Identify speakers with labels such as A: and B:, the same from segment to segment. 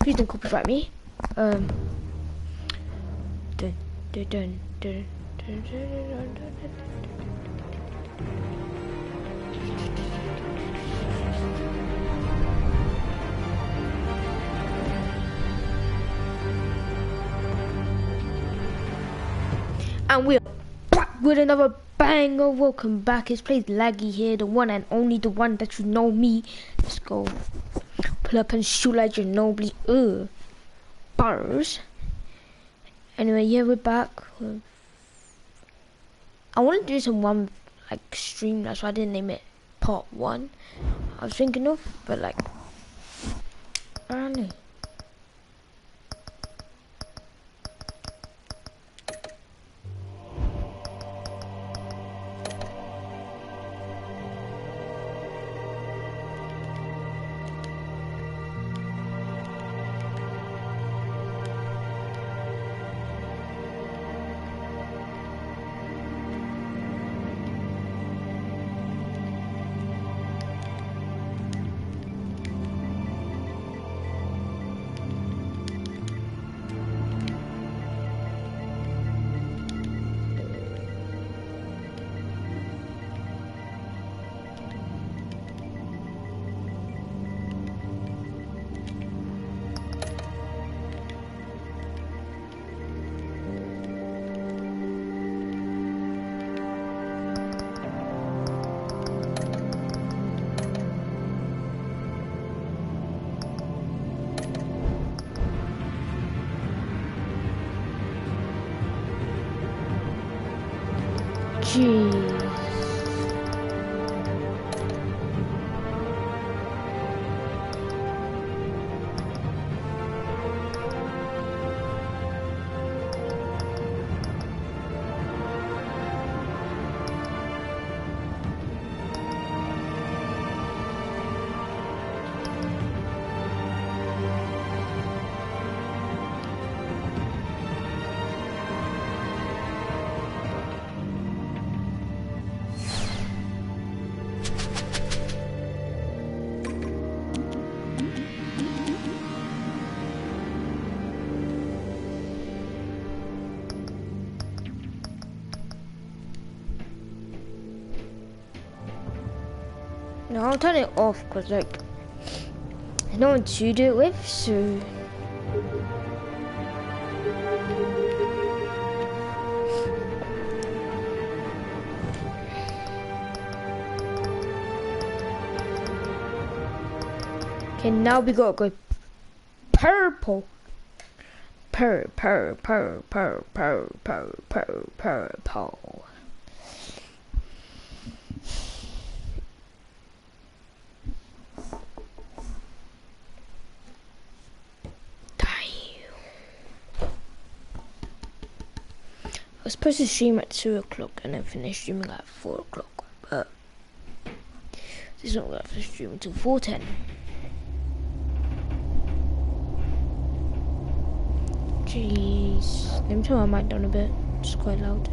A: Please don't copyright me. Dun, dun, dun, dun, dun, dun, dun, dun. And we're back with another banger. Welcome back. It's Plays Laggy here, the one and only, the one that you know me. Let's go. Pull up and shoot like Ginobili. Bars. Anyway, yeah, we're back. I want to do some one like stream, that's why I didn't name it part 1. I was thinking of, but like, I don't know. Jeez. No, I'll turn it off because like there's no one to do it with, so okay, now we gotta go purple. Purple. I was supposed to stream at 2 o'clock and then finish streaming at 4 o'clock, but this is not going to stream until 4:10. Jeez. Let me turn my mic down a bit, it's quite loud.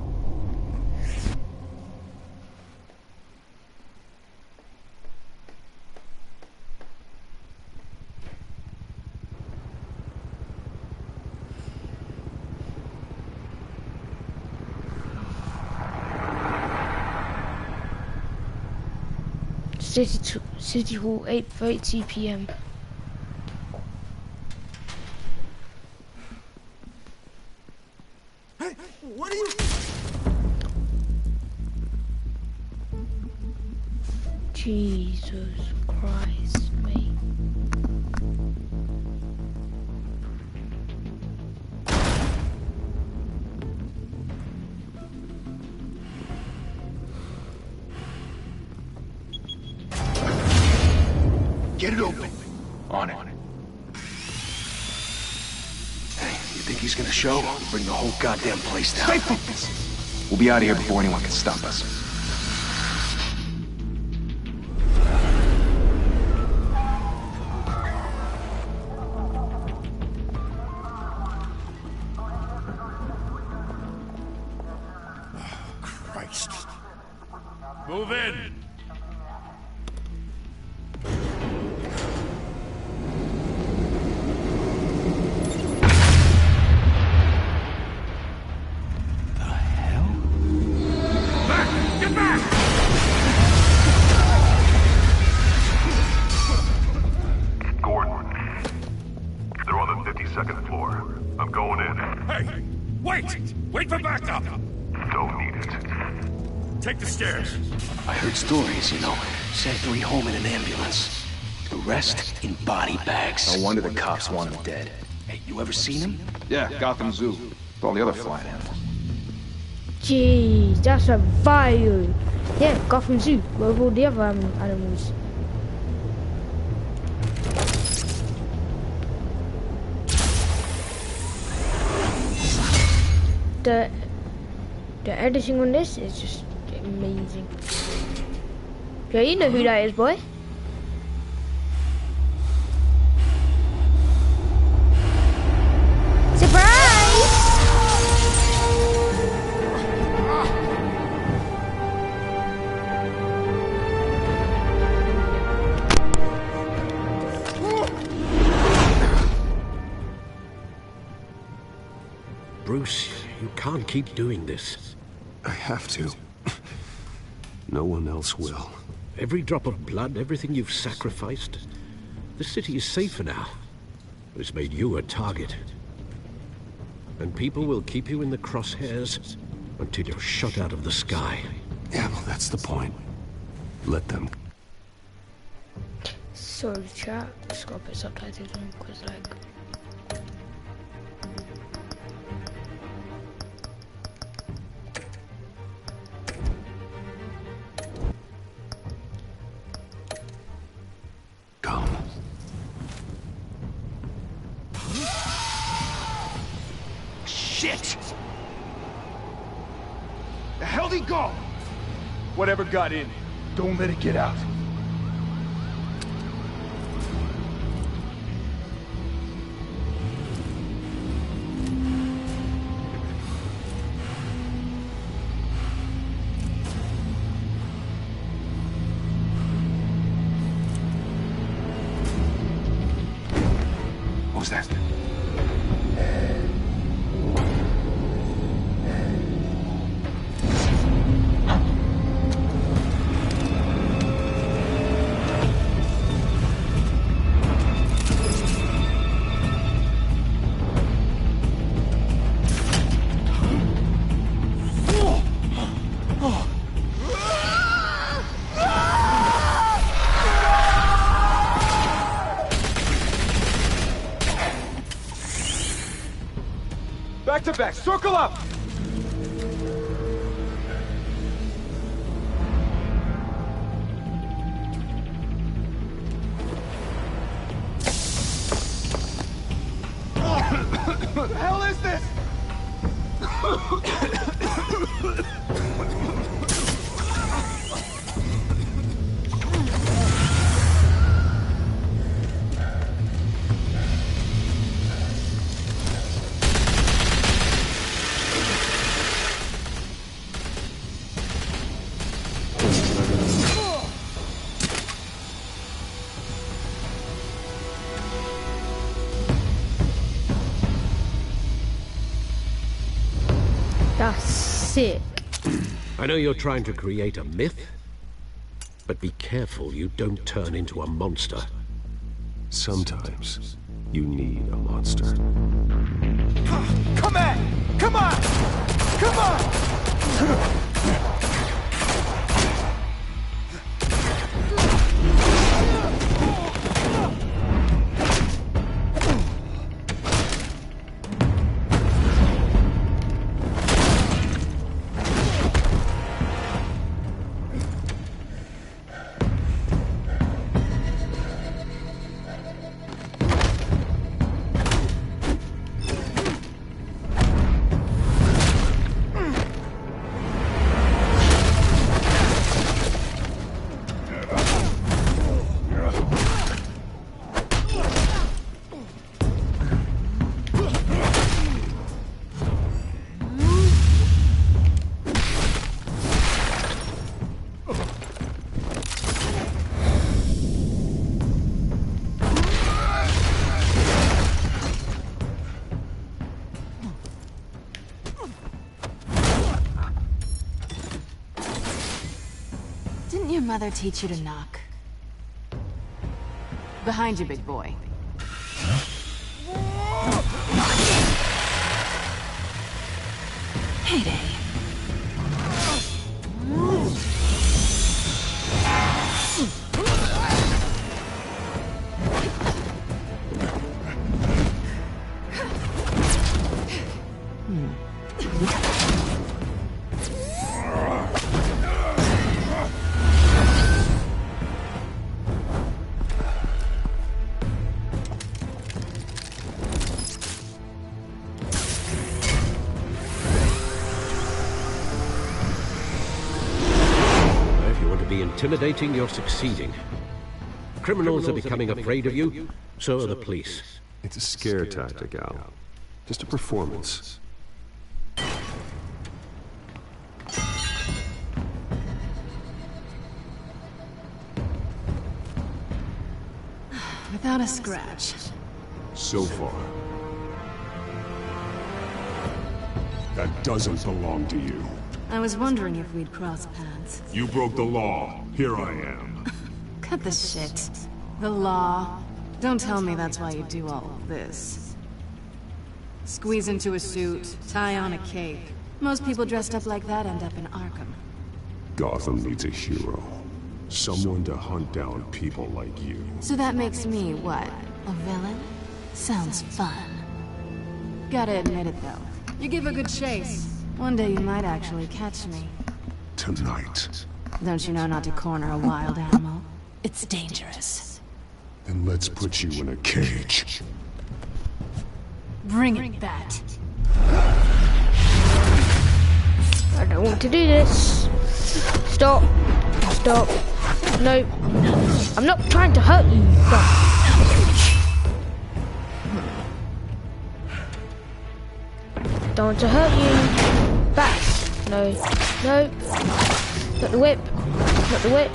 A: City Hall, 8:30 p.m.
B: Hey, what are you?
A: Jesus Christ, mate.
B: Get it open.
C: On it.
B: Hey, you think he's gonna show? Bring the whole goddamn place down.
C: Stay focused. We'll be out of here before anyone can stop us.
B: Christ.
D: Move in! Wait! Wait for backup!
E: Don't need it.
D: Take the stairs.
B: I heard stories, you know. Sent 3 home in an ambulance. The rest in body bags.
C: No wonder the cops want him dead.
B: Hey, you ever seen him?
C: Yeah, Gotham Zoo. With all the other flying animals.
A: Jeez, that's a vile. Yeah, Gotham Zoo, with all the other animals. The editing on this is just amazing. Yeah, you know who that is, boy.
F: Bruce, you can't keep doing this.
E: I have to. No one else will.
F: Every drop of blood, everything you've sacrificed. The city is safer now. It's made you a target. And people will keep you in the crosshairs until you're shot out of the sky.
E: Yeah, well, that's the point. Let them.
A: Sorry, chat. Just gotta put subtitles on, cause like.
B: Shit! The hell'd he go?
C: Whatever got in, don't let it get out.
B: What was that?
C: Back to back, circle up! What the hell is this?
A: That's sick.
F: I know you're trying to create a myth, but be careful you don't turn into a monster.
E: Sometimes you need a monster.
C: Come on! Come on! Come on!
G: Didn't your mother teach you to knock? Behind you, big boy. Payday.
F: Intimidating, you're succeeding. Criminals are becoming afraid of you, so are the police.
E: It's a scare tactic, Al. Just a performance.
G: Without a scratch.
C: So far. That doesn't belong to you.
G: I was wondering if we'd cross paths.
C: You broke the law. Here I am.
G: Cut the shit. The law. Don't tell me that's why you do all of this. Squeeze into a suit, tie on a cape. Most people dressed up like that end up in Arkham.
C: Gotham needs a hero. Someone to hunt down people like you.
G: So that makes me, what, a villain? Sounds fun. Gotta admit it, though. You give a good chase. One day you might actually catch me.
C: Tonight.
G: Don't you know not to corner a wild animal? It's dangerous.
C: Then let's put you in a cage.
G: Bring it, Bat.
A: I don't want to do this. Stop. Stop. No. I'm not trying to hurt you. Don't want to hurt you. Back. No. No. Not the whip. Not the whip.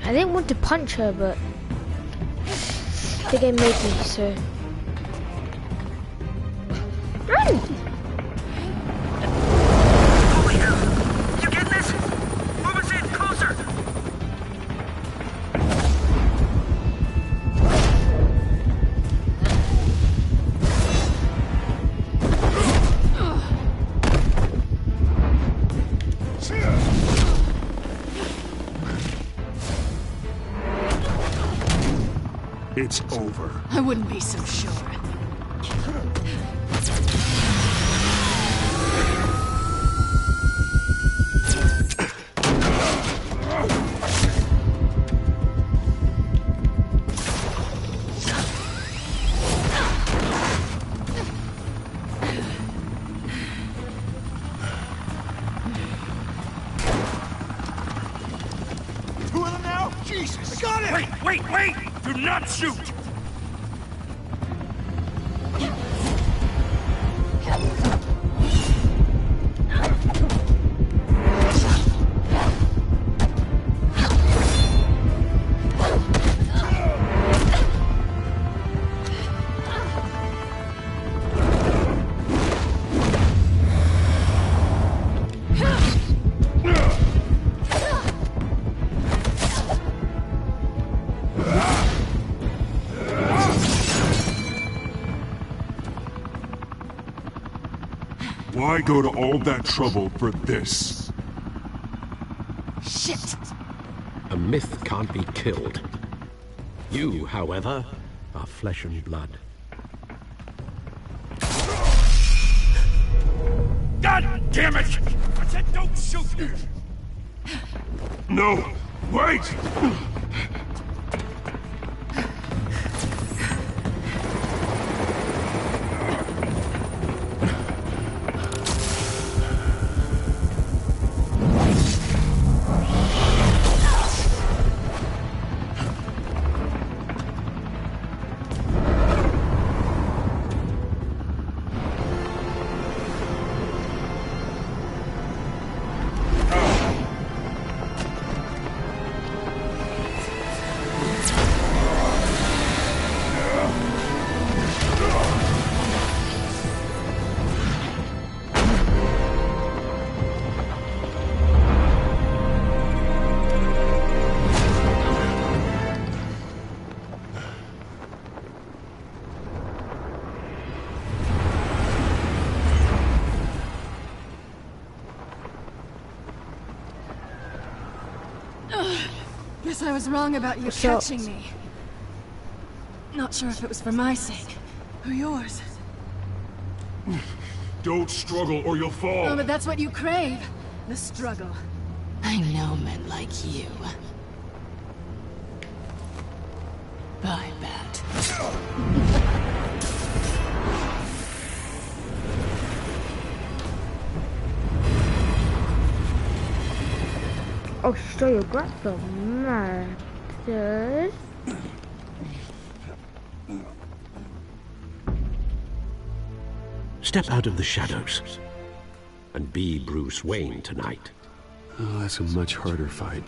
A: I didn't want to punch her, but the game made me, so. Run!
H: Holy hell! You getting this? Move us in, closer!
C: It's over.
G: I wouldn't be so sure.
C: Two of them now? Jesus! Got it!
H: Wait! Do not shoot!
C: Why go to all that trouble for this?
G: Shit!
F: A myth can't be killed. You, however, are flesh and blood.
H: God damn it! I said don't shoot!
C: No! Wait!
G: Guess I was wrong about you catching me. Not sure if it was for my sake, or yours.
C: Don't struggle or you'll fall.
G: Oh, but that's what you crave. The struggle.
I: I know men like you. Bye, Bat.
A: I'll show you grandmasters.
F: Step out of the shadows and be Bruce Wayne tonight.
E: Oh, that's a much harder fight.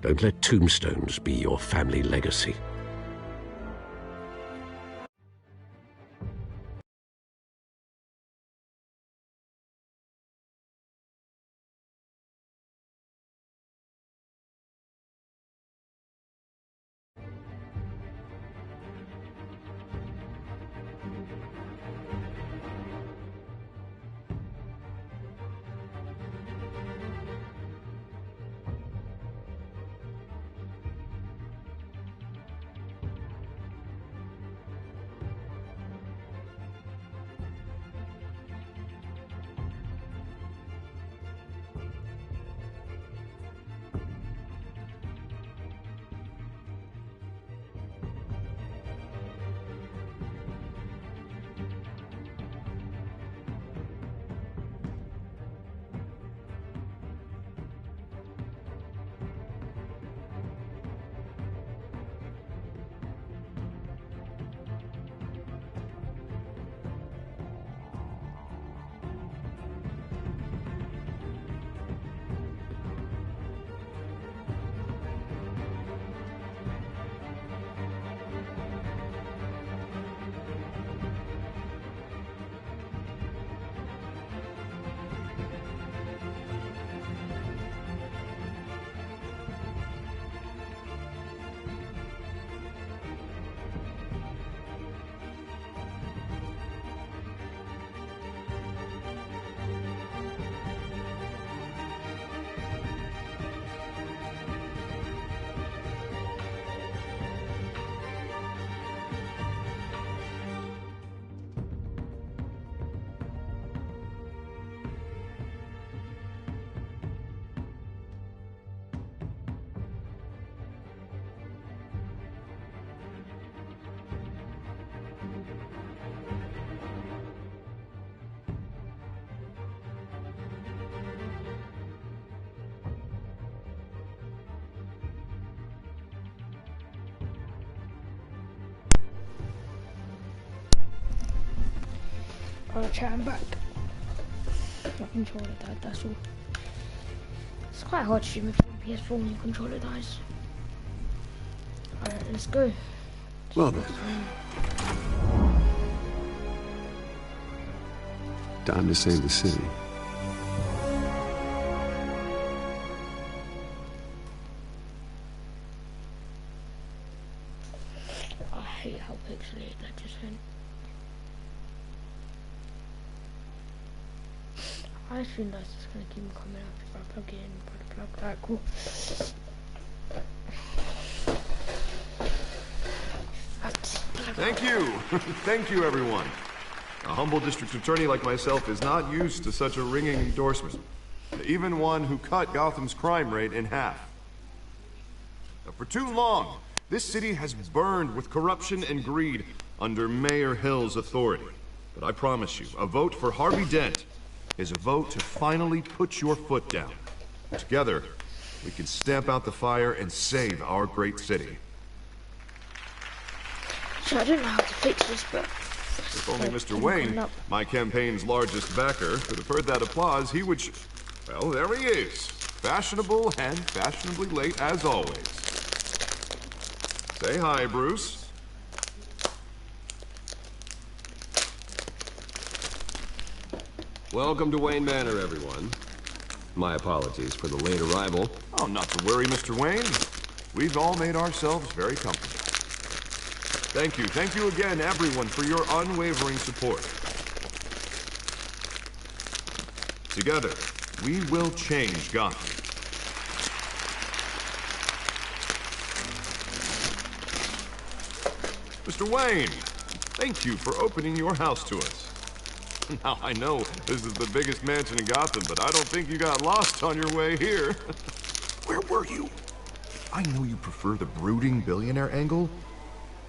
F: Don't let tombstones be your family legacy.
A: Alright, chat, I'm back. My controller died, that's all. It's quite hard to stream with PS4 when your controller dies. Alright, let's go.
E: Well then. Time to save the city.
A: I hate how pixelated that just went. I assume that's just gonna keep coming up if I plug it in, plug that, cool.
J: Thank you! Thank you, everyone. A humble district attorney like myself is not used to such a ringing endorsement. Even one who cut Gotham's crime rate in half. For too long, this city has burned with corruption and greed under Mayor Hill's authority. But I promise you, a vote for Harvey Dent is a vote to finally put your foot down. Together, we can stamp out the fire and save our great city.
A: So I don't know how to fix this, but...
J: If only Mr. Wayne, my campaign's largest backer, could have heard that applause, he would... Well, there he is. Fashionable and fashionably late as always. Say hi, Bruce.
E: Welcome to Wayne Manor, everyone. My apologies for the late arrival.
J: Oh, not to worry, Mr. Wayne. We've all made ourselves very comfortable. Thank you again, everyone, for your unwavering support. Together, we will change Gotham. Mr. Wayne, thank you for opening your house to us. Now, I know this is the biggest mansion in Gotham, but I don't think you got lost on your way here. Where were you? I know you prefer the brooding billionaire angle,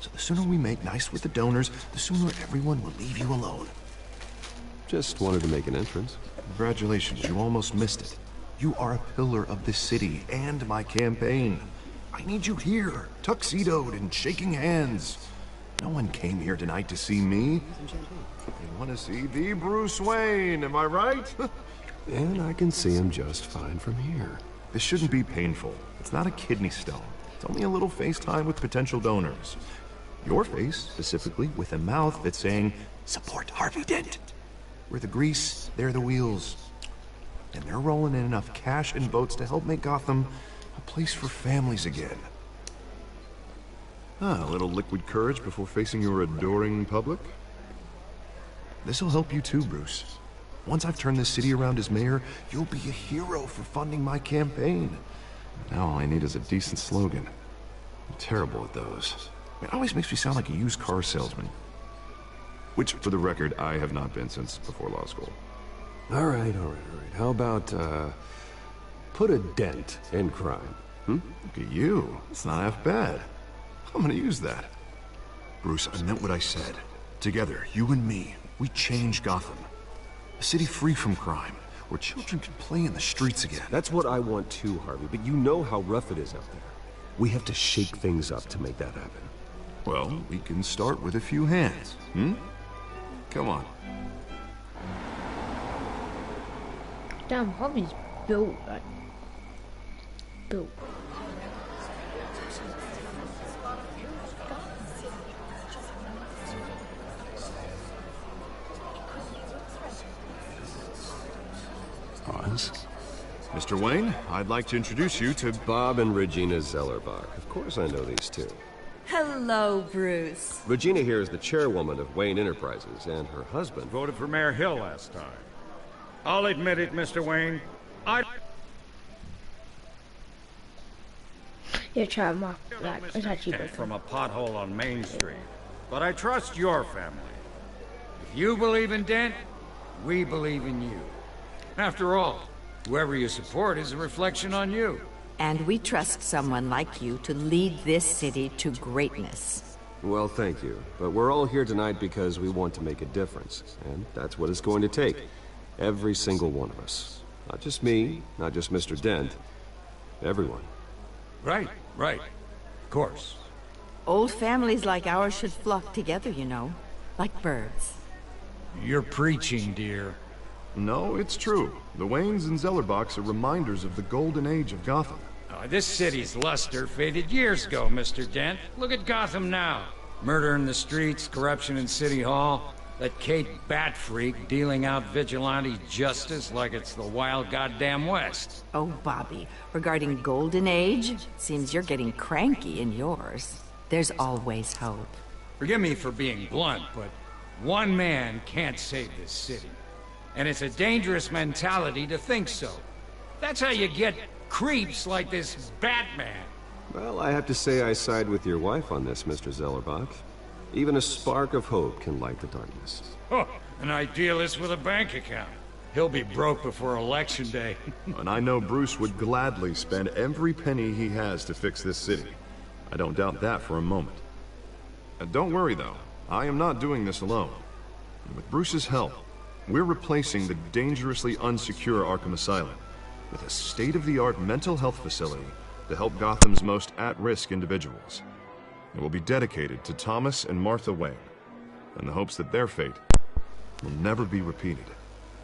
J: so the sooner we make nice with the donors, the sooner everyone will leave you alone.
E: Just wanted to make an entrance.
J: Congratulations, you almost missed it. You are a pillar of this city and my campaign. I need you here, tuxedoed and shaking hands. No one came here tonight to see me. They want to see the Bruce Wayne, am I right?
E: And I can see him just fine from here.
J: This shouldn't be painful. It's not a kidney stone. It's only a little FaceTime with potential donors. Your face, specifically, with a mouth that's saying, support Harvey Dent. We're the grease, they're the wheels. And they're rolling in enough cash and votes to help make Gotham a place for families again. A little liquid courage before facing your adoring public. This'll help you too, Bruce. Once I've turned this city around as mayor, you'll be a hero for funding my campaign. Now all I need is a decent slogan. I'm terrible at those. It always makes me sound like a used car salesman. Which, for the record, I have not been since before law school.
E: All right. How about, put a dent in crime,
J: Look at you. It's not half bad. I'm gonna use that. Bruce, I meant what I said. Together, you and me, we change Gotham. A city free from crime, where children can play in the streets again.
E: That's what I want too, Harvey, but you know how rough it is out there. We have to shake things up to make that happen.
J: Well, we can start with a few hands, Come on.
A: Damn, Harvey's built, like... built.
C: Oz?
J: Mr. Wayne, I'd like to introduce you to
E: Bob and Regina Zellerbach. Of course I know these two.
K: Hello, Bruce.
E: Regina here is the chairwoman of Wayne Enterprises, and her husband...
D: Voted for Mayor Hill last time. I'll admit it, Mr. Wayne.
A: Yeah, try my like it's actually
D: Dent
A: good.
D: from a pothole on Main Street. But I trust your family. If you believe in Dent, we believe in you. After all, whoever you support is a reflection on you.
K: And we trust someone like you to lead this city to greatness.
E: Well, thank you. But we're all here tonight because we want to make a difference. And that's what it's going to take. Every single one of us. Not just me, not just Mr. Dent. Everyone.
D: Right. Of course.
K: Old families like ours should flock together, you know. Like birds.
D: You're preaching, dear.
J: No, it's true. The Waynes and Zellerbachs are reminders of the golden age of Gotham.
D: This city's luster faded years ago, Mr. Dent. Look at Gotham now. Murder in the streets, corruption in City Hall, that Kate Batfreak dealing out vigilante justice like it's the wild goddamn West.
K: Oh, Bobby, regarding Golden Age, seems you're getting cranky in yours. There's always hope.
D: Forgive me for being blunt, but one man can't save this city. And it's a dangerous mentality to think so. That's how you get creeps like this Batman.
E: Well, I have to say I side with your wife on this, Mr. Zellerbach. Even a spark of hope can light the darkness.
D: Oh, an idealist with a bank account. He'll be broke before Election Day.
J: And I know Bruce would gladly spend every penny he has to fix this city. I don't doubt that for a moment. Don't worry, though. I am not doing this alone. With Bruce's help, we're replacing the dangerously unsecure Arkham Asylum with a state-of-the-art mental health facility to help Gotham's most at-risk individuals. It will be dedicated to Thomas and Martha Wayne, in the hopes that their fate will never be repeated.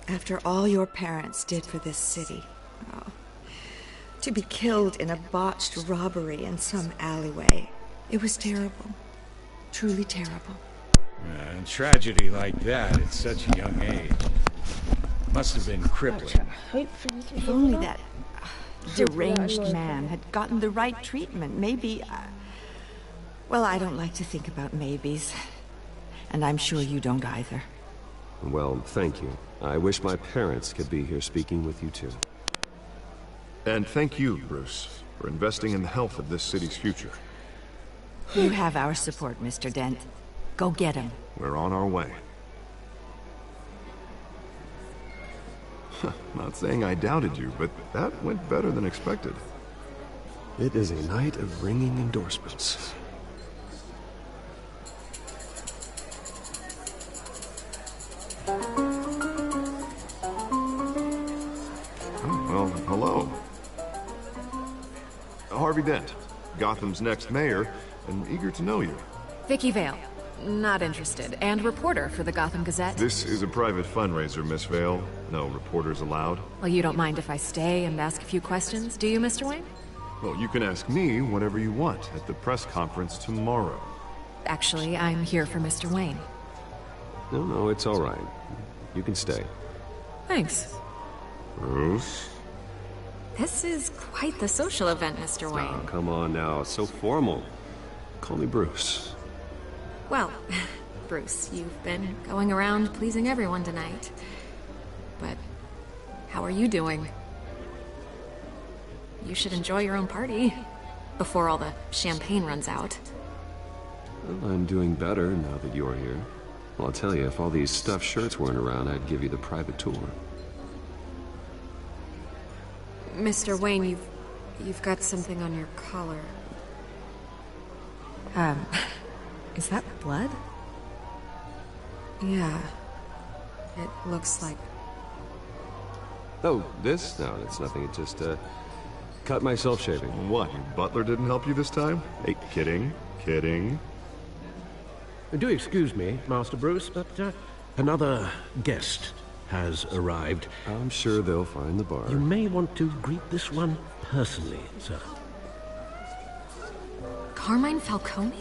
L: After all your parents did for this city, to be killed in a botched robbery in some alleyway, it was terrible. Truly terrible.
D: And tragedy like that at such a young age must have been crippling.
K: If only that deranged man had gotten the right treatment, maybe... Well, I don't like to think about maybes. And I'm sure you don't either.
E: Well, thank you. I wish my parents could be here speaking with you too.
J: And thank you, Bruce, for investing in the health of this city's future.
K: You have our support, Mr. Dent. Go get him.
J: We're on our way. Not saying I doubted you, but that went better than expected.
E: It is a night of ringing endorsements.
J: Well, hello. Harvey Dent, Gotham's next mayor, and eager to know you.
G: Vicky Vale. Not interested. And reporter for the Gotham Gazette.
J: This is a private fundraiser, Miss Vale. No reporters allowed.
G: Well, you don't mind if I stay and ask a few questions, do you, Mr. Wayne?
J: Well, you can ask me whatever you want at the press conference tomorrow.
G: Actually, I'm here for Mr. Wayne.
E: No, it's all right. You can stay.
G: Thanks.
J: Bruce?
G: This is quite the social event, Mr. Wayne.
E: Oh, come on now. It's so formal. Call me Bruce.
G: Well, Bruce, you've been going around pleasing everyone tonight. But how are you doing? You should enjoy your own party before all the champagne runs out.
E: Well, I'm doing better now that you're here. Well, I'll tell you, if all these stuffed shirts weren't around, I'd give you the private tour.
G: Mr. Wayne, you've got something on your collar. Is that blood? Yeah. It looks like...
E: Oh, this? No, it's nothing. It just, cut myself shaving.
J: What, your butler didn't help you this time? Hey, kidding.
F: Do excuse me, Master Bruce, but another guest has arrived.
E: I'm sure they'll find the bar.
F: You may want to greet this one personally, sir.
G: Carmine Falcone?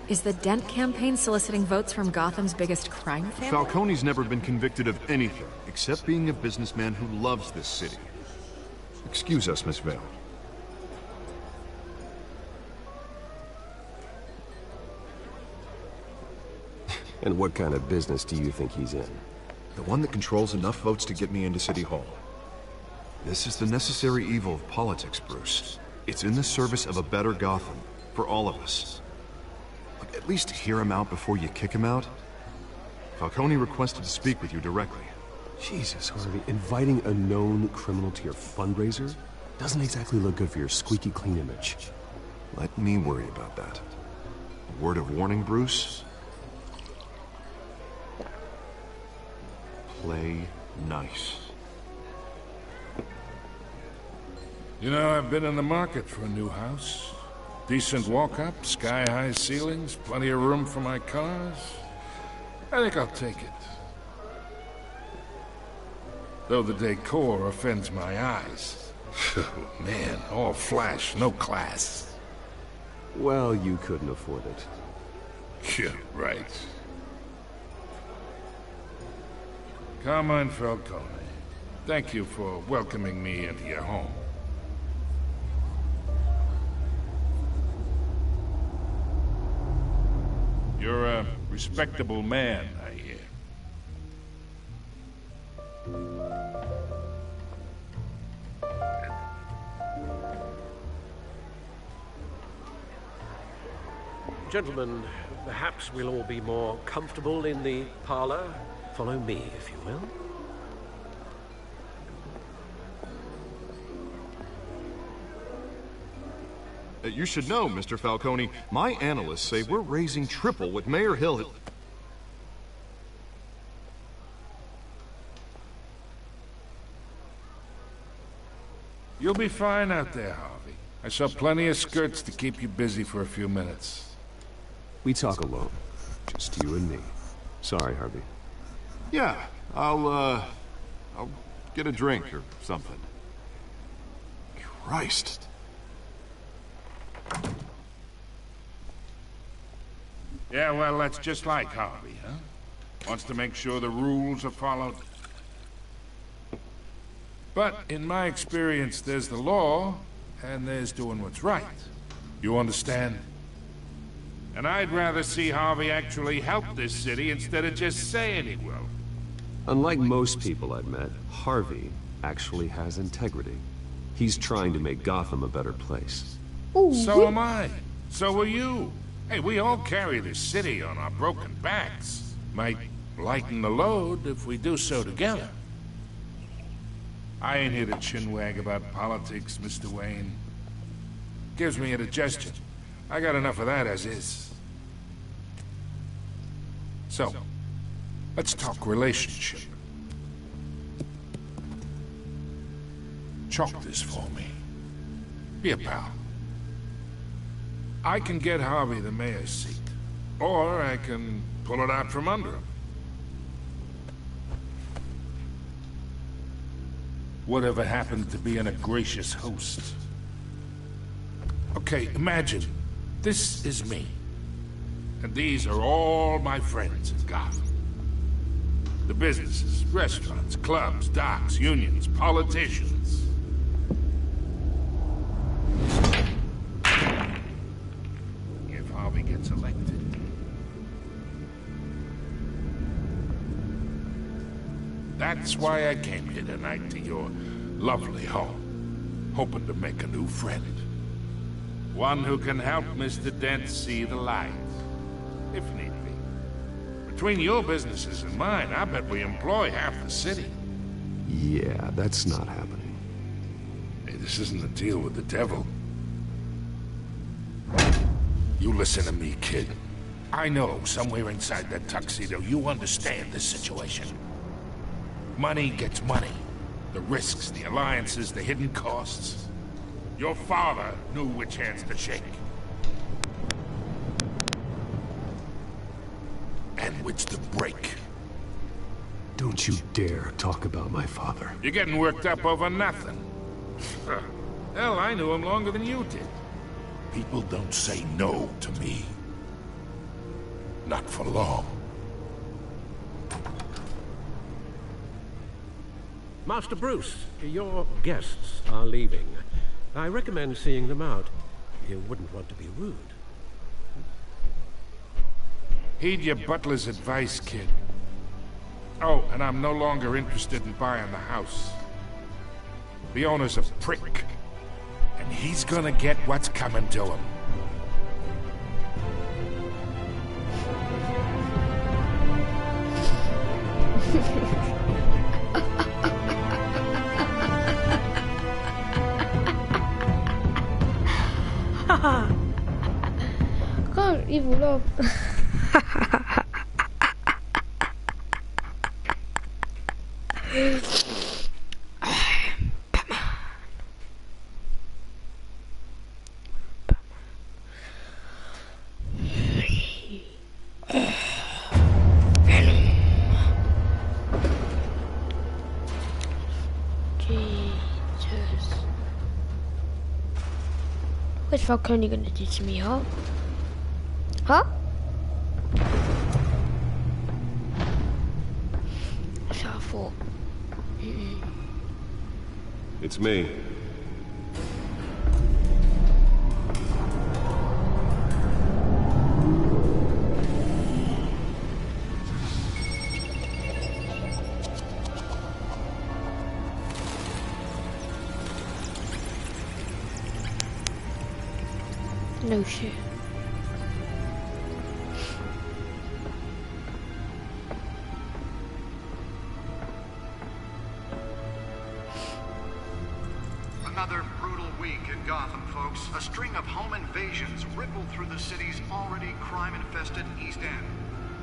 G: Is the Dent campaign soliciting votes from Gotham's biggest crime family?
J: Falcone's never been convicted of anything, except being a businessman who loves this city. Excuse us, Miss Vale.
E: And what kind of business do you think he's in?
J: The one that controls enough votes to get me into City Hall. This is the necessary evil of politics, Bruce. It's in the service of a better Gotham, for all of us. Look, at least hear him out before you kick him out. Falcone requested to speak with you directly.
E: Jesus, Harvey, inviting a known criminal to your fundraiser doesn't exactly look good for your squeaky clean image.
J: Let me worry about that. A word of warning, Bruce? Play nice.
M: You know, I've been in the market for a new house. Decent walk-up, sky-high ceilings, plenty of room for my cars. I think I'll take it. Though the decor offends my eyes. Oh, man, all flash, no class.
E: Well, you couldn't afford it.
M: Yeah, right. Carmine Falcone, thank you for welcoming me into your home. You're a respectable man, I hear.
F: Gentlemen, perhaps we'll all be more comfortable in the parlor. Follow me, if you will.
J: You should know, Mr. Falcone, my analysts say we're raising triple what Mayor Hill had...
M: You'll be fine out there, Harvey. I saw plenty of skirts to keep you busy for a few minutes.
E: We talk alone. Just you and me. Sorry, Harvey.
J: Yeah, I'll get a drink or something. Christ.
M: Yeah, well, that's just like Harvey, huh? Wants to make sure the rules are followed. But in my experience, there's the law, and there's doing what's right. You understand? And I'd rather see Harvey actually help this city instead of just saying he will.
E: Unlike most people I've met, Harvey actually has integrity. He's trying to make Gotham a better place.
A: Ooh,
M: So am I. So will you. Hey, we all carry this city on our broken backs. Might lighten the load if we do so together. I ain't here to chinwag about politics, Mr. Wayne. Gives me indigestion. I got enough of that as is. So, let's talk relationship. Chalk this for me. Be a pal. I can get Harvey the mayor's seat, or I can pull it out from under him. Whatever happened to being a gracious host? Okay, imagine, this is me. And these are all my friends in Gotham. The businesses, restaurants, clubs, docks, unions, politicians. If Harvey gets elected. That's why I came here tonight to your lovely home, hoping to make a new friend. One who can help Mr. Dent see the light, if need be. Between your businesses and mine, I bet we employ half the city.
E: Yeah, that's not happening.
M: Hey, this isn't a deal with the devil. You listen to me, kid. I know somewhere inside that tuxedo you understand this situation. Money gets money. The risks, the alliances, the hidden costs. Your father knew which hands to shake. And which to break.
E: Don't you dare talk about my father.
M: You're getting worked up over nothing. Hell, I knew him longer than you did. People don't say no to me. Not for long.
F: Master Bruce, your guests are leaving. I recommend seeing them out. You wouldn't want to be rude.
M: Heed your butler's advice, kid. Oh, and I'm no longer interested in buying the house. The owner's a prick. And he's gonna get what's coming to him.
A: Can't even laugh. What's Falcone gonna do to me, huh? Huh? That's what I thought.
E: It's me.
A: No shit.
N: Another brutal week in Gotham, folks. A string of home invasions rippled through the city's already crime-infested East End.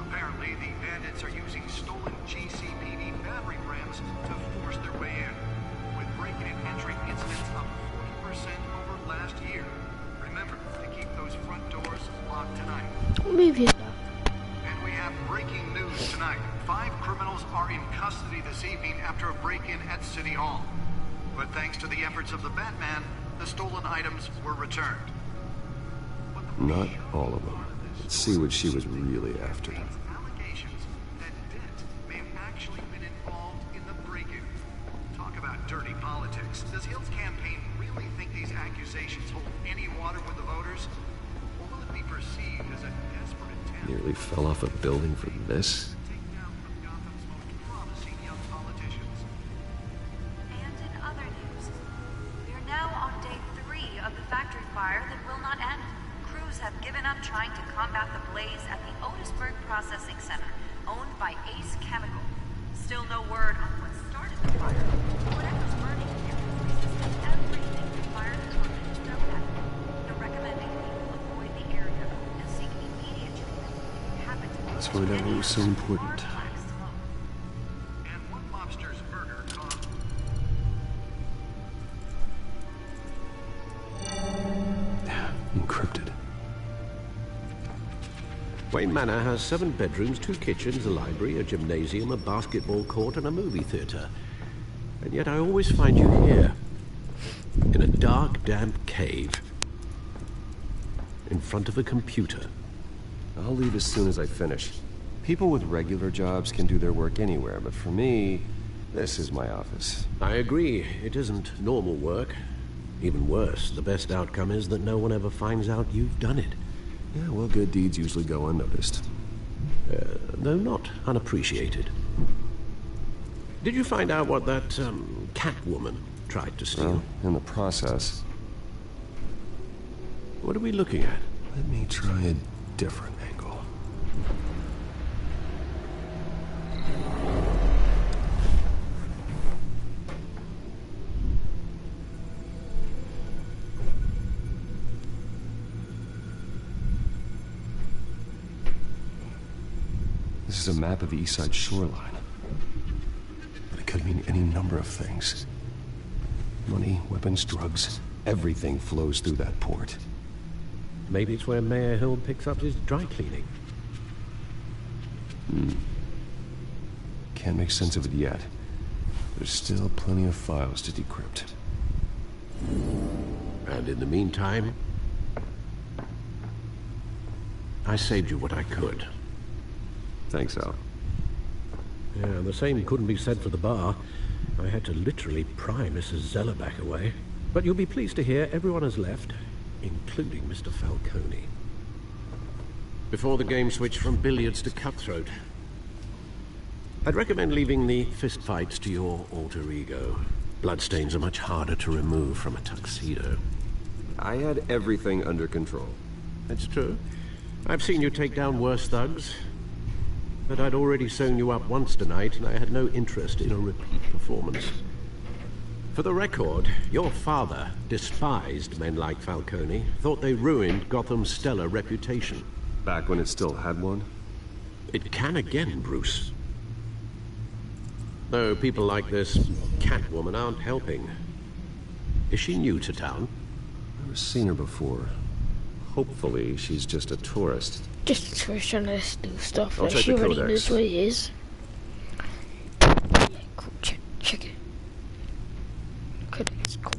N: Apparently, the bandits are using stolen GCPD battering rams to force their way in, with break-in and entry incidents up 40% over last year. Remember to keep those front doors locked tonight.
A: Move it.
N: And we have breaking news tonight. 5 criminals are in custody this evening after a break-in at City Hall. But thanks to the efforts of the Batman, the stolen items were returned.
E: Not all of them. Let's see what she was really after.
N: Allegations that Dent may have actually been involved in the break-in. Talk about dirty politics. Does Hill's campaign really think these accusations hold any water with the voters? Or will it be perceived as a desperate attempt?
E: Nearly fell off a building for this?
O: And in other news, we are now on day 3 of the factory fire that will not end. Crews have processing center, owned by Ace Chemical. Still no word on what started the fire. Whatever's burning here is resisting everything the fire department has thrown at it. They're recommending people avoid the area and seek immediate treatment if you happen to.
E: Let's find out what was so important.
N: And one mobster's murder caused...
E: Encrypted.
F: Wayne Manor has 7 bedrooms, 2 kitchens, a library, a gymnasium, a basketball court, and a movie theater. And yet I always find you here, in a dark, damp cave, in front of a computer.
E: I'll leave as soon as I finish. People with regular jobs can do their work anywhere, but for me, this is my office.
F: I agree. It isn't normal work. Even worse, the best outcome is that no one ever finds out you've done it.
E: Yeah, well, good deeds usually go unnoticed.
F: Though not unappreciated. Did you find out what that, Catwoman tried to steal?
E: Well, in the process.
F: What are we looking at?
E: Let me try a different angle. This is a map of the East Side shoreline. But it could mean any number of things. Money, weapons, drugs, everything flows through that port.
F: Maybe it's where Mayor Hill picks up his dry cleaning.
E: Can't make sense of it yet. There's still plenty of files to decrypt.
F: And in the meantime, I saved you what I could.
E: Thanks, Al.
F: Yeah, the same couldn't be said for the bar. I had to literally pry Mrs. Zellerback away. But you'll be pleased to hear everyone has left, including Mr. Falcone. Before the game switched from billiards to cutthroat. I'd recommend leaving the fistfights to your alter ego. Bloodstains are much harder to remove from a tuxedo.
E: I had everything under control.
F: That's true. I've seen you take down worse thugs. But I'd already sewn you up once tonight, and I had no interest in a repeat performance. For the record, your father despised men like Falcone, thought they ruined Gotham's stellar reputation.
E: Back when it still had one?
F: It can again, Bruce. Though people like this Catwoman aren't helping. Is she new to town?
E: Never seen her before. Hopefully, she's just a tourist.
A: Just a tourist trying to do stuff
E: I'll
A: that
E: check
A: she
E: the
A: already
E: codex.
A: knows what it is. Yeah, cool. Check it. Codex, cool.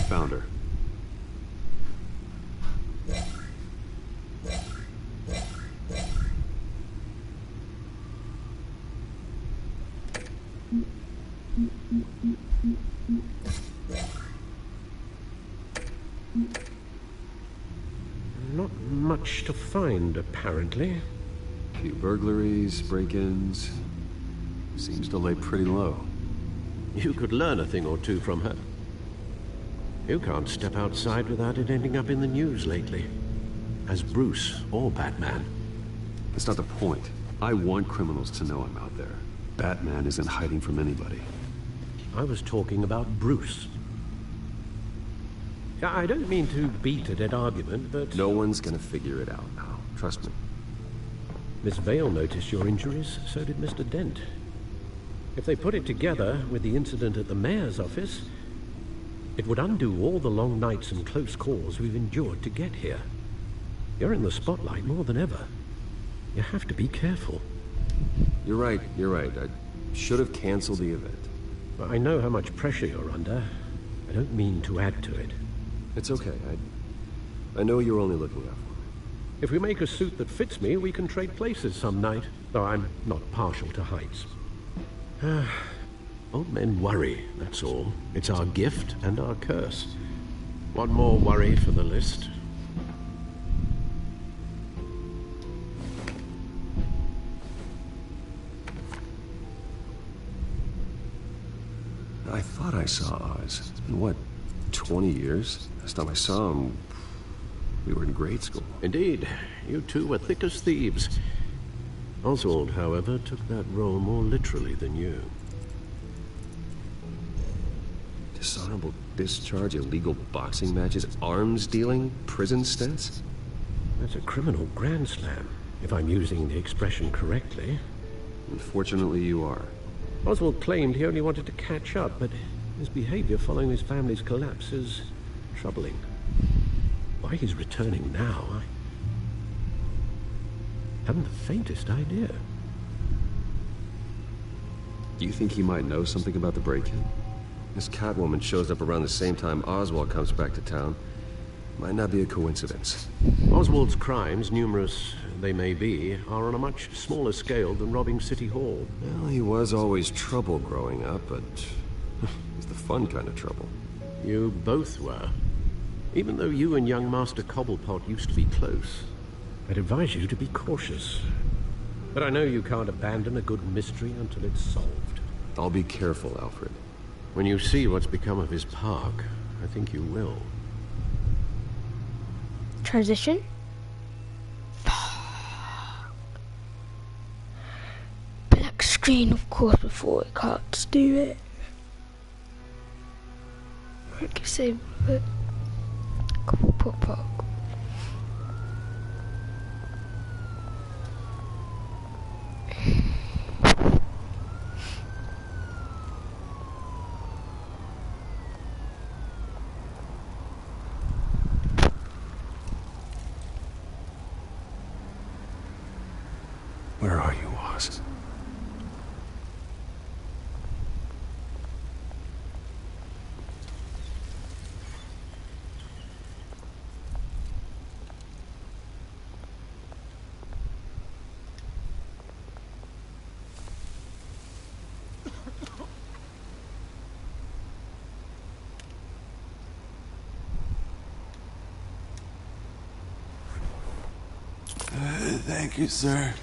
E: Found her.
F: Not much to find, apparently.
E: A few burglaries, break-ins. Seems to lay pretty low.
F: You could learn a thing or two from her. You can't step outside without it ending up in the news lately. As Bruce or Batman.
E: That's not the point. I want criminals to know I'm out there. Batman isn't hiding from anybody.
F: I was talking about Bruce. I don't mean to beat a dead argument, but...
E: No one's gonna figure it out now. Trust me.
F: Miss Vale noticed your injuries, so did Mr. Dent. If they put it together with the incident at the mayor's office, it would undo all the long nights and close calls we've endured to get here. You're in the spotlight more than ever. You have to be careful.
E: You're right. I should have canceled the event.
F: I know how much pressure you're under. I don't mean to add to it.
E: It's okay. I know you're only looking out for me.
F: If we make a suit that fits me, we can trade places some night. Though I'm not partial to heights. Old men worry, that's all. It's our gift and our curse. One more worry for the list.
E: I thought I saw Oz. It's been, what, 20 years. Last time I saw him, we were in grade school.
F: Indeed. You two were thick as thieves. Oswald, however, took that role more literally than you.
E: Dishonorable discharge, illegal boxing matches, arms dealing, prison stints?
F: That's a criminal grand slam, if I'm using the expression correctly.
E: Unfortunately, you are.
F: Oswald claimed he only wanted to catch up, but his behavior following his family's collapse is troubling. Why he's returning now, I haven't the faintest idea.
E: Do you think he might know something about the break-in? This Catwoman shows up around the same time Oswald comes back to town. Might not be a coincidence.
F: Oswald's crimes, numerous they may be, are on a much smaller scale than robbing City Hall.
E: Well, he was always trouble growing up, but it's the fun kind of trouble.
F: You both were. Even though you and young Master Cobblepot used to be close, I'd advise you to be cautious. But I know you can't abandon a good mystery until it's solved.
E: I'll be careful, Alfred.
F: When you see what's become of his park, I think you will.
A: Transition. Black screen, of course, before it can't do it. I can say, but pop.
E: Where are you, Oz?
P: Thank you, sir.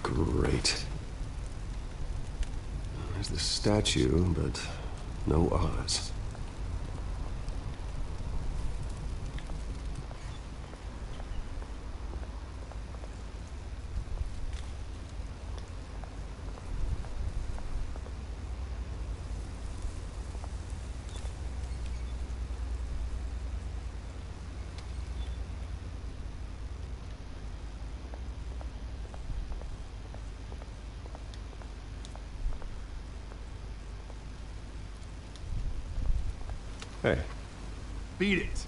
E: Great. There's the statue, but no Oz. Hey.
P: Beat it.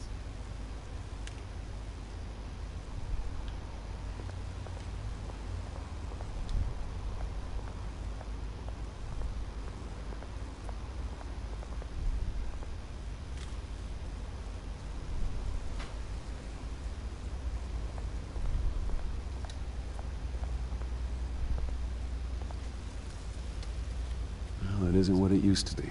E: Well, it isn't what it used to be.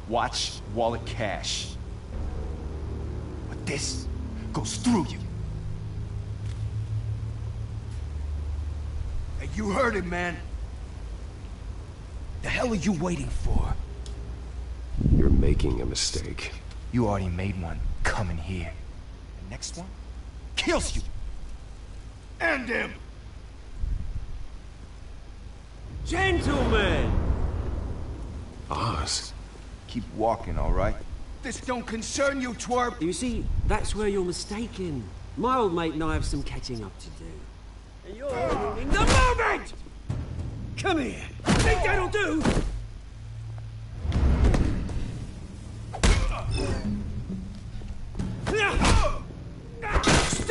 P: Watch wallet cash. But this goes through you. Hey, you heard it, man. The hell are you waiting for?
E: You're making a mistake.
P: You already made one coming here. The next one kills you. End him!
Q: Gentlemen!
E: Oz.
P: Keep walking, all right? This don't concern you, twerp!
Q: You see, that's where you're mistaken. My old mate and I have some catching up to do. And you're ruining the moment! Come here! Think that'll do?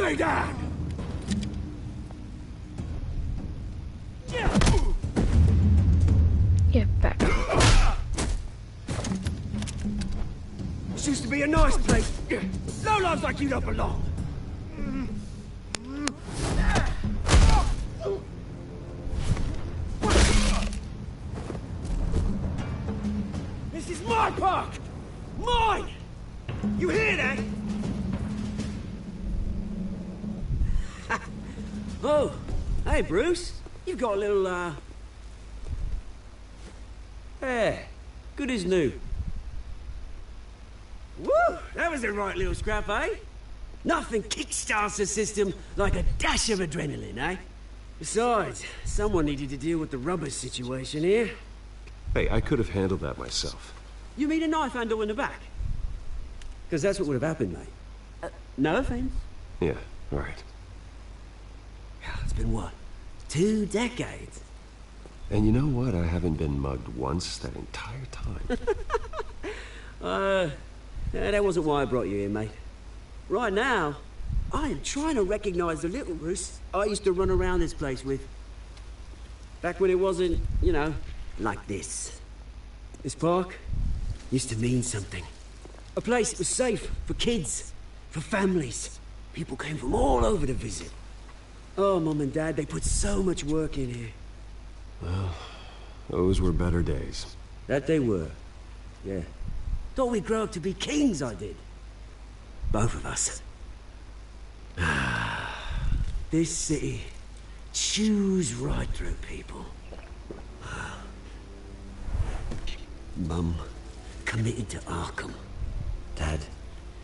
Q: Stay down!
A: Get back.
Q: This used to be a nice place. No lives like you don't belong. This is my park! Mine! You hear that? Oh, hey Bruce. You've got a little, Yeah, good as new. Woo! That was a right little scrap, eh? Nothing kickstarts the system like a dash of adrenaline, eh? Besides, someone needed to deal with the rubber situation here.
E: Hey, I could have handled that myself.
Q: You mean a knife handle in the back? Because that's what would have happened, mate. No offense.
E: Yeah, right.
Q: It's been what? 2 decades?
E: And you know what? I haven't been mugged once that entire time.
Q: That wasn't why I brought you here, mate. Right now, I am trying to recognize the little Bruce I used to run around this place with. Back when it wasn't, you know, like this. This park used to mean something. A place that was safe for kids, for families. People came from all over to visit. Oh, Mum and Dad, they put so much work in here.
E: Well, those were better days.
Q: That they were. Yeah. Thought we'd grow up to be kings, I did. Both of us. This city chews right through people. Mum committed to Arkham. Dad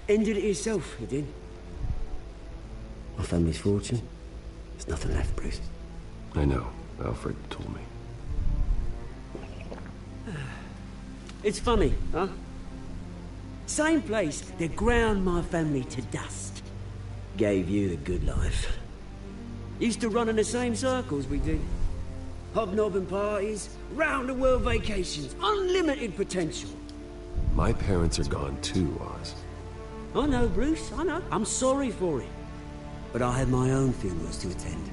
Q: ended it himself, he did. My family's fortune. There's nothing left, Bruce.
E: I know. Alfred told me.
Q: It's funny, huh? Same place that ground my family to dust. Gave you the good life. Used to run in the same circles we did. Hobnobbing parties, round-the-world vacations, unlimited potential.
E: My parents are gone too, Oz.
Q: I know, Bruce, I know. I'm sorry for it. But I had my own funerals to attend.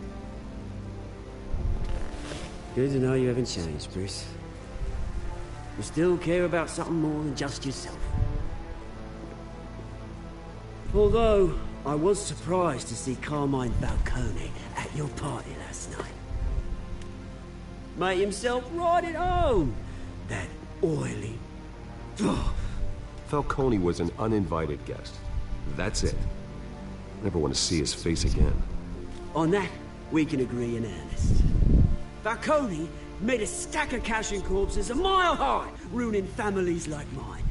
Q: Good to know you haven't changed, Bruce. You still care about something more than just yourself. Although, I was surprised to see Carmine Falcone at your party last night. Made himself right at home. That oily...
E: Falcone was an uninvited guest. That's it. Never want to see his face again.
Q: On that, we can agree in earnest. Falcone made a stack of cash and corpses a mile high, ruining families like mine.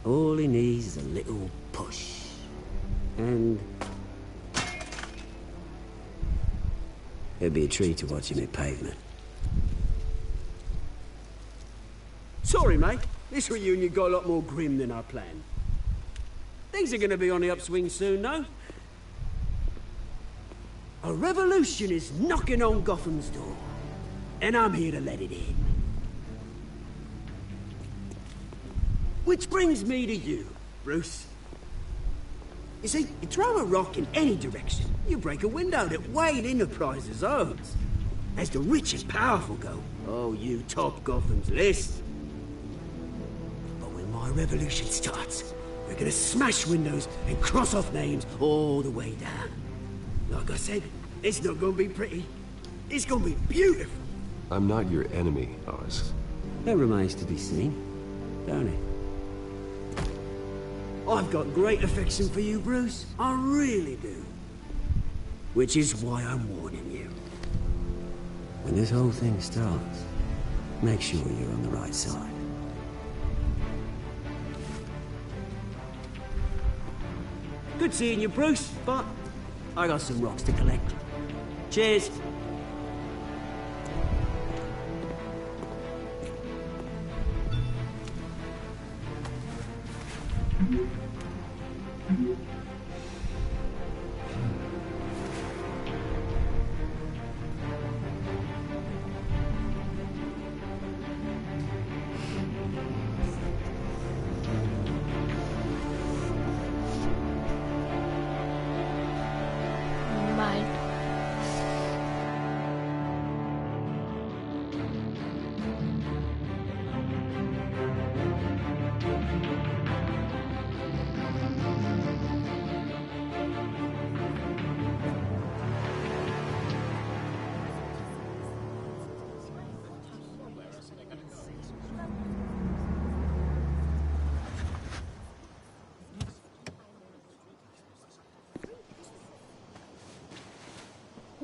Q: All he needs is a little push. And... it'd be a treat to watch him hit pavement. Sorry, mate. This reunion got a lot more grim than I planned. Things are gonna be on the upswing soon, though. A revolution is knocking on Gotham's door. And I'm here to let it in. Which brings me to you, Bruce. You see, you throw a rock in any direction, you break a window that Wayne Enterprises owns. As the rich and powerful go, oh, you top Gotham's list. But when my revolution starts, we're gonna smash windows and cross off names all the way down. Like I said, it's not gonna be pretty. It's gonna be beautiful.
E: I'm not your enemy, Oz.
Q: That remains to be seen, don't it? I've got great affection for you, Bruce. I really do. Which is why I'm warning you. When this whole thing starts, make sure you're on the right side. Good seeing you, Bruce, but I got some rocks to collect. Cheers.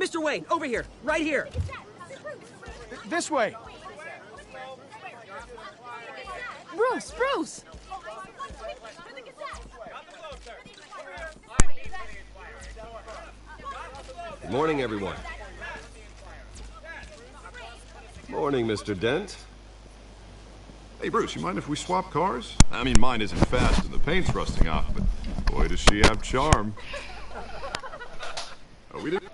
Q: Mr. Wayne, over here, right here.
P: This way.
G: Bruce!
E: Good morning, everyone. Morning, Mr. Dent.
J: Hey, Bruce, you mind if we swap cars? I mean, mine isn't fast and the paint's rusting off, but boy, does she have charm. Oh, we didn't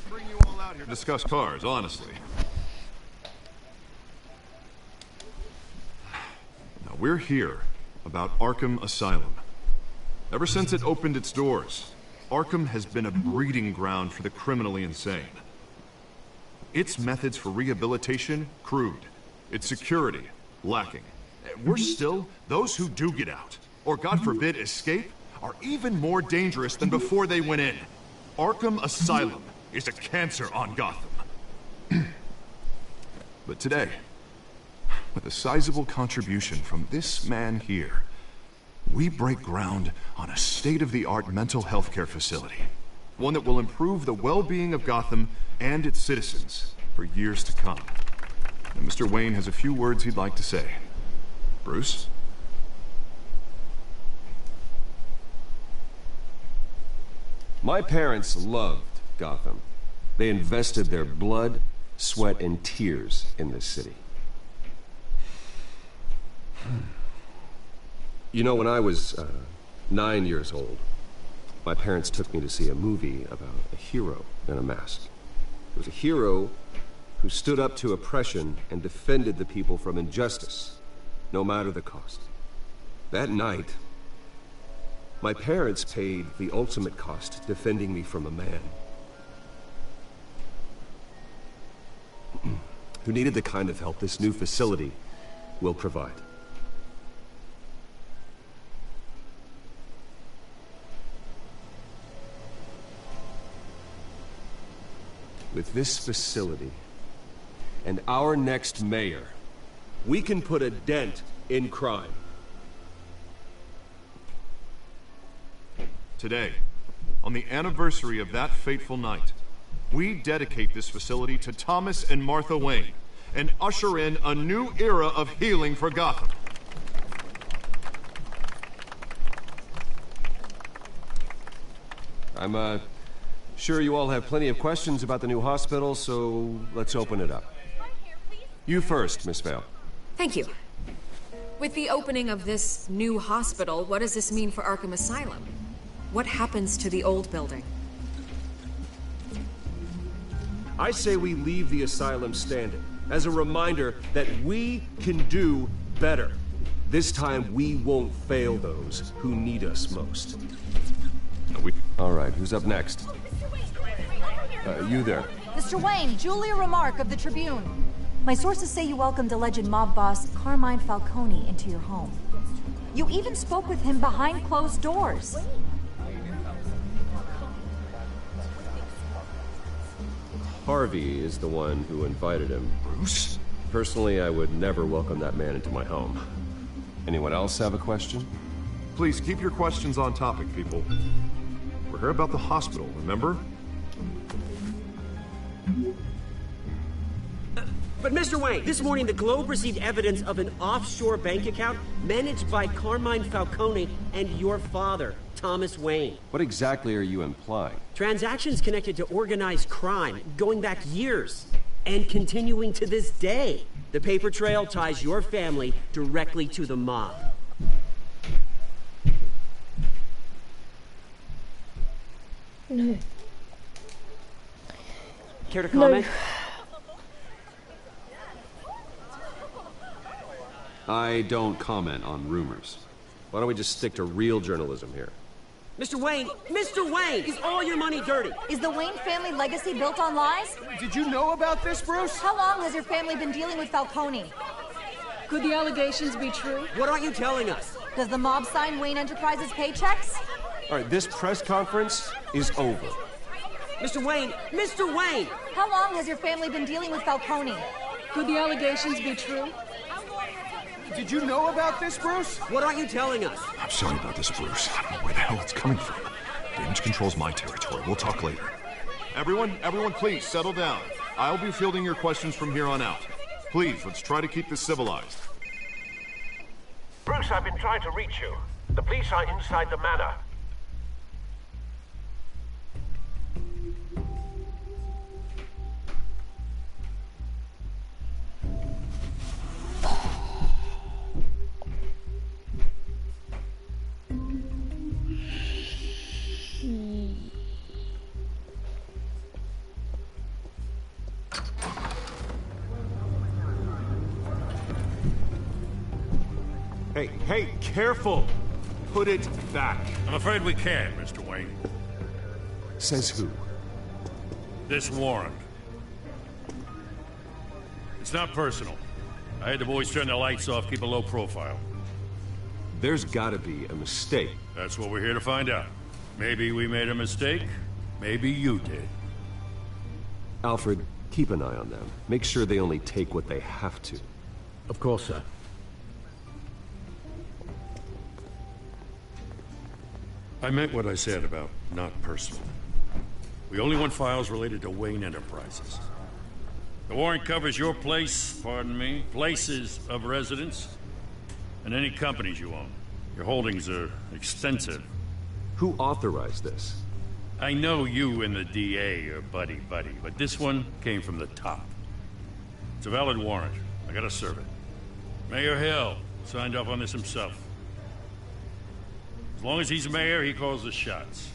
J: bring you all out here to discuss cars, honestly. Now, we're here about Arkham Asylum. Ever since it opened its doors, Arkham has been a breeding ground for the criminally insane. Its methods for rehabilitation, crude. Its security, lacking. Worse still, those who do get out, or God forbid escape, are even more dangerous than before they went in. Arkham Asylum is a cancer on Gotham. But today, with a sizable contribution from this man here, we break ground on a state-of-the-art mental health care facility. One that will improve the well-being of Gotham and its citizens for years to come. And Mr. Wayne has a few words he'd like to say. Bruce?
E: My parents loved Gotham. They invested their blood, sweat, and tears in this city. You know, when I was 9 years old, my parents took me to see a movie about a hero in a mask. It was a hero who stood up to oppression and defended the people from injustice, no matter the cost. That night, my parents paid the ultimate cost defending me from a man who needed the kind of help this new facility will provide. With this facility and our next mayor, we can put a dent in crime.
J: Today, on the anniversary of that fateful night, we dedicate this facility to Thomas and Martha Wayne and usher in a new era of healing for Gotham.
E: I'm sure you all have plenty of questions about the new hospital, so let's open it up. You first, Miss Vale.
R: Thank you. With the opening of this new hospital, what does this mean for Arkham Asylum? What happens to the old building?
E: I say we leave the asylum standing as a reminder that we can do better. This time we won't fail those who need us most. All right, who's up next? You there.
S: Mr. Wayne, Julia Remark of the Tribune. My sources say you welcomed alleged mob boss Carmine Falcone into your home. You even spoke with him behind closed doors.
E: Harvey is the one who invited him.
J: Bruce?
E: Personally, I would never welcome that man into my home. Anyone else have a question?
J: Please keep your questions on topic, people. We're here about the hospital, remember?
Q: But Mr. Wayne, this morning the Globe received evidence of an offshore bank account managed by Carmine Falcone and your father, Thomas Wayne.
E: What exactly are you implying?
Q: Transactions connected to organized crime, going back years, and continuing to this day. The paper trail ties your family directly to the mob.
A: No.
Q: Care to comment?
A: No.
E: I don't comment on rumors. Why don't we just stick to real journalism here?
Q: Mr. Wayne, is all your money dirty?
S: Is the Wayne family legacy built on lies?
P: Did you know about this, Bruce?
S: How long has your family been dealing with Falcone?
G: Could the allegations be true?
Q: What aren't you telling us?
S: Does the mob sign Wayne Enterprises paychecks?
E: All right, this press conference is over.
Q: Mr. Wayne!
S: How long has your family been dealing with Falcone?
G: Could the allegations be true?
P: Did you know about this, Bruce?
Q: What aren't you telling us?
J: I'm sorry about this, Bruce. I don't know where the hell it's coming from. Damage control's my territory. We'll talk later. Everyone, please settle down. I'll be fielding your questions from here on out. Please, let's try to keep this civilized.
T: Bruce, I've been trying to reach you. The police are inside the manor.
E: Hey, careful! Put it back.
M: I'm afraid we can't, Mr. Wayne.
C: Says who?
M: This warrant. It's not personal. I had the boys turn the lights off, keep a low profile.
E: There's gotta be a mistake.
M: That's what we're here to find out. Maybe we made a mistake. Maybe you did.
E: Alfred, keep an eye on them. Make sure they only take what they have to.
F: Of course, sir.
M: I meant what I said about not personal. We only want files related to Wayne Enterprises. The warrant covers your place, pardon me, places of residence, and any companies you own. Your holdings are extensive.
E: Who authorized this?
M: I know you and the DA are buddy-buddy, but this one came from the top. It's a valid warrant. I gotta serve it. Mayor Hill signed off on this himself. As long as he's mayor, he calls the shots.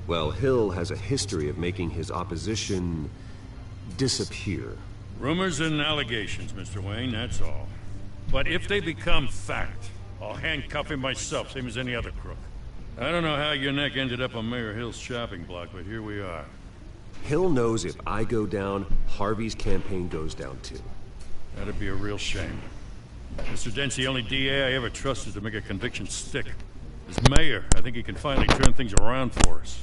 E: Well, Hill has a history of making his opposition disappear.
M: Rumors and allegations, Mr. Wayne, that's all. But if they become fact, I'll handcuff him myself, same as any other crook. I don't know how your neck ended up on Mayor Hill's shopping block, but here we are.
E: Hill knows if I go down, Harvey's campaign goes down too.
M: That'd be a real shame. Mr. Dent's the only DA I ever trusted to make a conviction stick. As mayor, I think he can finally turn things around for us.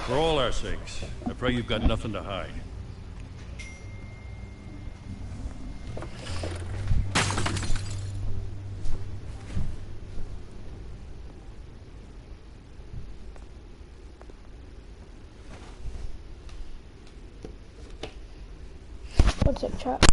M: For all our sakes, I pray you've got nothing to hide.
A: What's up, chat?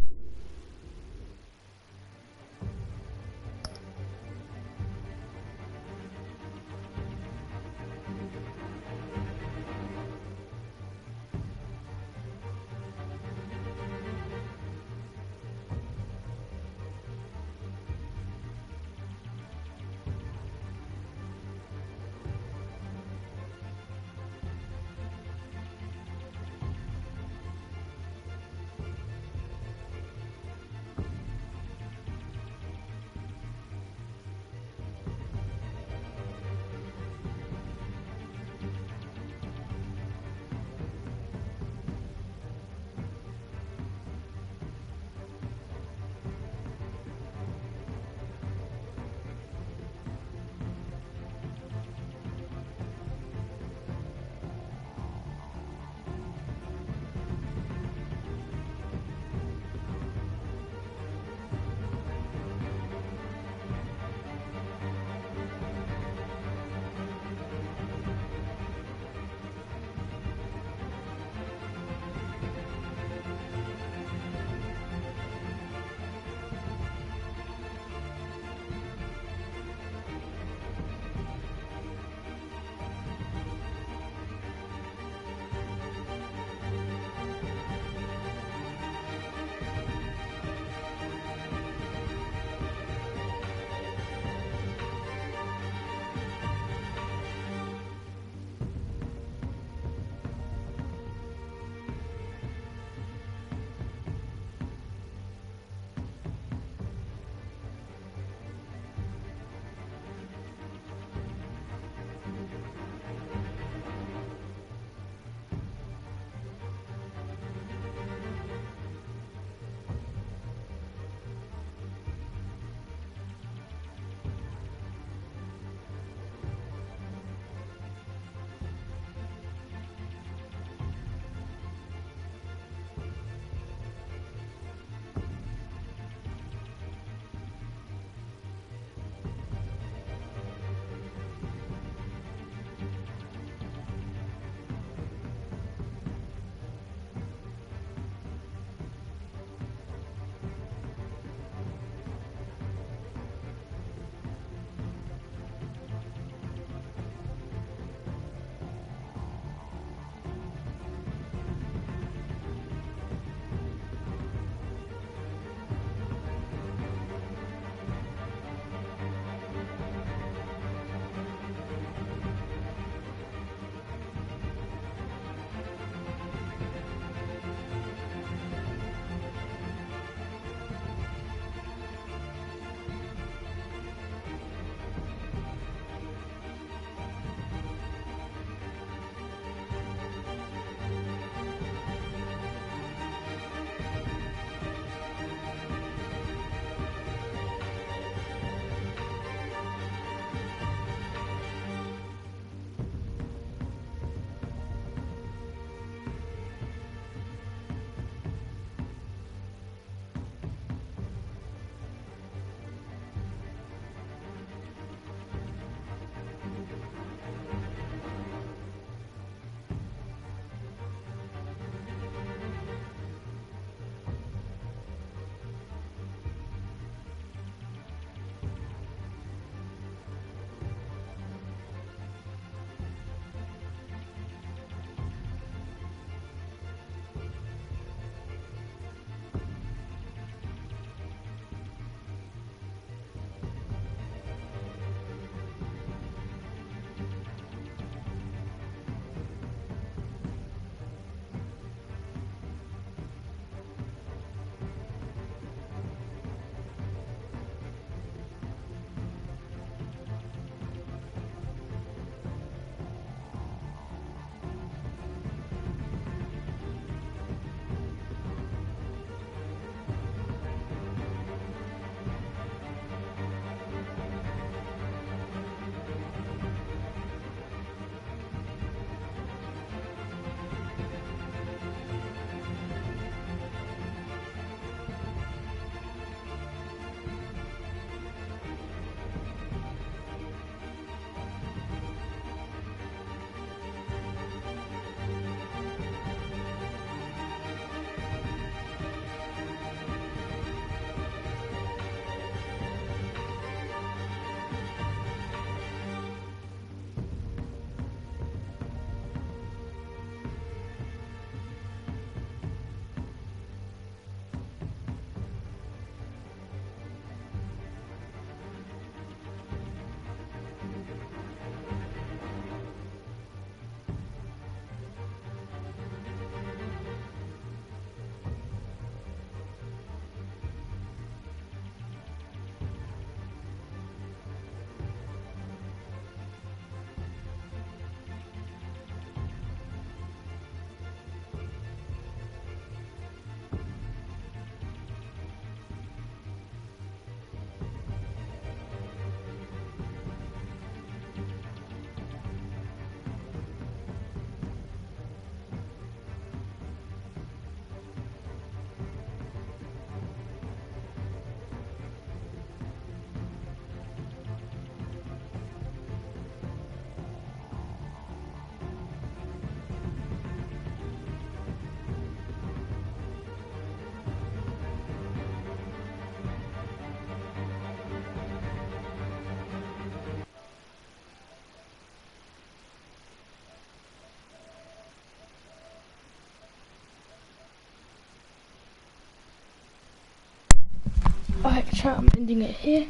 A: Alright, chat, I'm ending it here.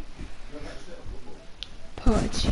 A: Part 2.